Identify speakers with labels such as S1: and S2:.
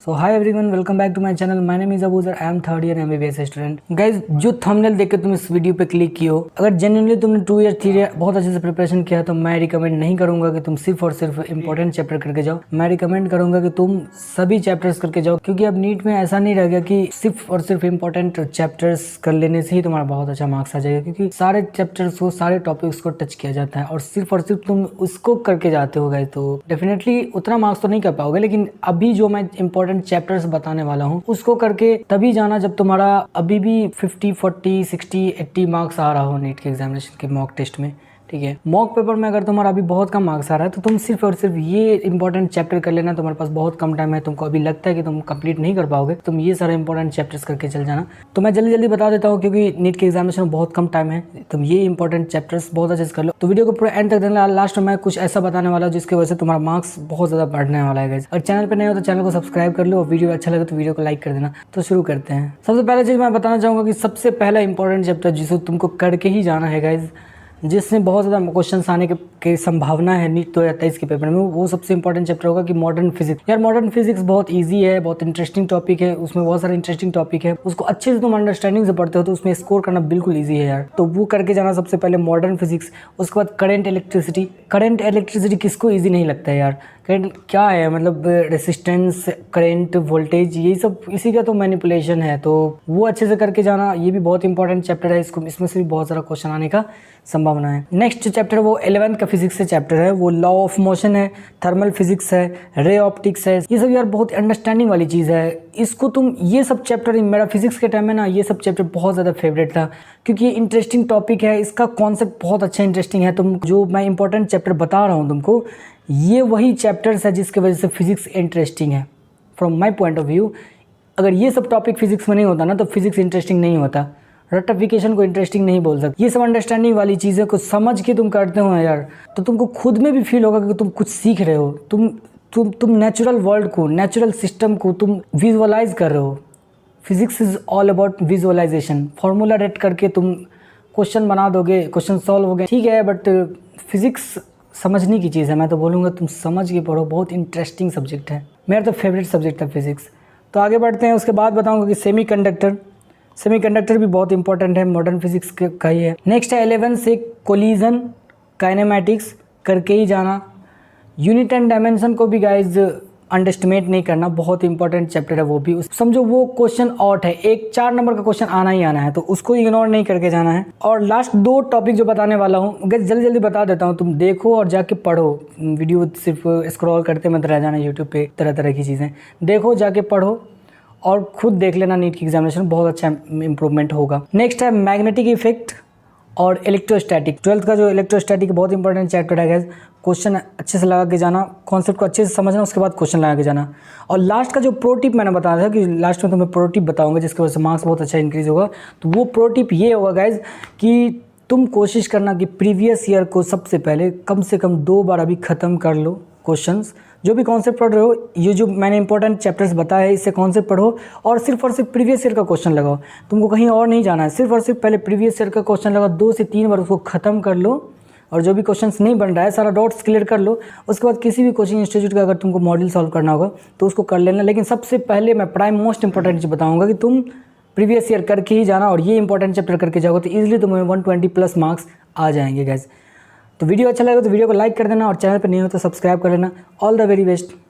S1: So hi everyone, welcome back to my channel. My name is Abuzar, I am third year MBBS student. Guys, जो thumbnail देख के तुम इस video पे click किए हो, अगर जेन्युइनली तुमने 2 ईयर 3 ईयर बहुत अच्छे से प्रिपरेशन किया तो मैं रिकमेंड नहीं करूंगा कि तुम सिर्फ और सिर्फ इंपॉर्टेंट चैप्टर करके जाओ। मैं रिकमेंड करूंगा कि तुम सभी चैप्टर्स करके जाओ, क्योंकि अब नीट में ऐसा नहीं रह गया कि सिर्फ और सिर्फ इंपॉर्टेंट चैप्टर्स कर लेने से ही तुम्हारा बहुत अच्छा मार्क्स आ जाएगा, क्योंकि सारे चैप्टर्स को, सारे टॉपिक्स को टच किया जाता है और सिर्फ तुम उसको करके जाते हो गाइज, तो डेफिनेटली उतना मार्क्स तो नहीं कर पाओगे। लेकिन अभी जो मैं इंपॉर्टेंट चैप्टर्स बताने वाला हूँ उसको करके तभी जाना जब तुम्हारा अभी भी 50, 40, 60, 80 मार्क्स आ रहा हो नीट के एग्जामिनेशन के मॉक टेस्ट में। ठीक है, मॉक पेपर में अगर तुम्हारा अभी बहुत कम मार्क्स आ रहा है तो तुम सिर्फ और सिर्फ ये इंपॉर्टेंट चैप्टर कर लेना। तुम्हारे पास बहुत कम टाइम है, तुमको अभी लगता है कि तुम कंप्लीट नहीं कर पाओगे, तुम ये सारे इंपॉर्टेंट चैप्टर्स करके चल जाना। तो मैं जल्दी जल्दी बता देता हूँ, क्योंकि नीट के एग्जामिनेशन में बहुत कम टाइम है। तुम ये इंपॉर्टेंट चैप्टर्स बहुत अच्छे से कर लो। तो वीडियो को पूरा एंड तक देना। लास्ट में मैं कुछ ऐसा बताने वाला हूँ जिसकी वजह से तुम्हारा मार्क्स बहुत ज़्यादा बढ़ने वाला है। और चैनल पर नहीं हो तो चैनल को सब्सक्राइब कर लो, और वीडियो अच्छा लगे तो वीडियो को लाइक कर देना। तो शुरू करते हैं। सबसे पहले चीज़ मैं बताना चाहूँगा कि सबसे पहला इंपॉर्टेंट चैप्टर जिसको तुमको करके ही जाना है गाइज, जिसमें बहुत ज़्यादा क्वेश्चंस आने के संभावना है नीट 2023 के पेपर में, वो सबसे इंपॉर्टेंट चैप्टर होगा कि मॉडर्न फिजिक्स। यार मॉडर्न फिजिक्स बहुत इजी है, बहुत इंटरेस्टिंग टॉपिक है, उसमें बहुत सारे इंटरेस्टिंग टॉपिक है। उसको अच्छे से तुम अंडरस्टैंडिंग से पढ़ते हो तो उसमें स्कोर करना बिल्कुल ईजी है यार। तो वो करके जाना सबसे पहले मॉडर्न फिजिक्स। उसके बाद करंट इलेक्ट्रिसिटी। करंट इलेक्ट्रिसिटी किसको ईजी नहीं लगता है यार? करंट क्या है, मतलब रेसिस्टेंस, करंट, वोल्टेज, ये सब इसी का तो मैनिपुलेशन है। तो वो अच्छे से करके जाना, ये भी बहुत इंपॉर्टेंट चैप्टर है। इसमें से भी बहुत सारा क्वेश्चन आने का संभावना है। नेक्स्ट चैप्टर वो 11th का फिजिक्स से चैप्टर है, वो लॉ ऑफ मोशन है, थर्मल फिजिक्स है, रे ऑप्टिक्स है। ये सब यार बहुत अंडरस्टैंडिंग वाली चीज़ है। इसको तुम ये सब चैप्टर, मेरा फिजिक्स के टाइम में ना ये सब चैप्टर बहुत ज़्यादा फेवरेट था, क्योंकि ये इंटरेस्टिंग टॉपिक है। इसका कॉन्सेप्ट बहुत अच्छा इंटरेस्टिंग है। तुम जो मैं इंपॉर्टेंट चैप्टर बता रहा हूँ तुमको, ये वही चैप्टर्स है जिसकी वजह से फिजिक्स इंटरेस्टिंग है from my point of view. अगर ये सब टॉपिक फिजिक्स में नहीं होता ना तो फिजिक्स इंटरेस्टिंग नहीं होता। रटिफिकेशन को इंटरेस्टिंग नहीं बोल सकते। ये सब अंडरस्टैंडिंग वाली चीज़ें को समझ के तुम करते हो यार, तो तुमको खुद में भी फील होगा कि तुम कुछ सीख रहे हो। तुम नेचुरल वर्ल्ड को, नेचुरल सिस्टम को तुम विजुअलाइज कर रहे हो। Physics is all about visualization. Formula रेट करके तुम क्वेश्चन बना दोगे, क्वेश्चन सॉल्व हो गए, ठीक है, बट फिजिक्स समझने की चीज़ है। मैं तो बोलूँगा तुम समझ के पढ़ो, बहुत इंटरेस्टिंग सब्जेक्ट है। मेरा तो फेवरेट सब्जेक्ट है फिजिक्स। तो आगे बढ़ते हैं। उसके बाद बताऊँगा कि सेमीकंडक्टर भी बहुत इंपॉर्टेंट है, मॉडर्न फिजिक्स का ही है। नेक्स्ट है 11 से कोलिजन, काइनेमैटिक्स करके ही जाना। यूनिट एंड डायमेंशन को भी गाइज अंडरस्टिमेट नहीं करना, बहुत इंपॉर्टेंट चैप्टर है वो भी। समझो वो क्वेश्चन आउट है, एक 4 नंबर का क्वेश्चन आना ही आना है, तो उसको इग्नोर नहीं करके जाना है। और लास्ट 2 टॉपिक जो बताने वाला हूँ गाइज, जल्दी जल्दी बता देता हूँ, तुम देखो और जाके पढ़ो। वीडियो सिर्फ स्क्रॉल करते मत रह जाना यूट्यूब पे, तरह तरह की चीज़ें देखो, जाके पढ़ो और खुद देख लेना। नीट की एग्जामिनेशन बहुत अच्छा इंप्रूवमेंट होगा। नेक्स्ट है मैग्नेटिक इफेक्ट और इलेक्ट्रोस्टैटिक। 12th का जो इलेक्ट्रोस्टैटिक बहुत इंपॉर्टेंट चैप्टर है गाइस। क्वेश्चन अच्छे से लगा के जाना, कॉन्सेप्ट को अच्छे से समझना, उसके बाद क्वेश्चन लगा के जाना। और लास्ट का जो प्रो टिप मैंने बताया था कि लास्ट में तुम्हें प्रो टिप बताऊंगा जिसकी वजह से मार्क्स बहुत अच्छा इंक्रीज होगा, तो वो प्रो टिप ये होगा गाइज कि तुम कोशिश करना कि प्रीवियस ईयर को सबसे पहले कम से कम 2 बार अभी ख़त्म कर लो क्वेश्चंस। जो भी कॉन्सेप्ट पढ़ रहे हो, ये जो मैंने इंपॉर्टेंट चैप्टर्स बताया है, इससे कॉन्सेप्ट पढ़ो और सिर्फ प्रीवियस ईयर का क्वेश्चन लगाओ। तुमको कहीं और नहीं जाना है, सिर्फ और सिर्फ पहले प्रीवियस ईयर का क्वेश्चन लगाओ, 2 से 3 बार उसको ख़त्म कर लो। और जो भी क्वेश्चंस नहीं बन रहा है सारा डॉट्स क्लियर कर लो। उसके बाद किसी भी कोचिंग इंस्टीट्यूट का अगर तुमको मॉडल सॉल्व करना होगा तो उसको कर लेना। लेकिन सबसे पहले मैं प्राइम मोस्ट इंपॉर्टेंट चीज़ बताऊँगा कि तुम प्रीवियस ईयर करके ही जाना, और ये इंपॉर्टेंट चैप्टर करके जाओगे तो ईजिली तुम्हें 120+ मार्क्स आ जाएंगे गाइज। तो वीडियो अच्छा लगा तो वीडियो को लाइक कर देना, और चैनल पर नहीं हो तो सब्सक्राइब कर लेना। All the very best.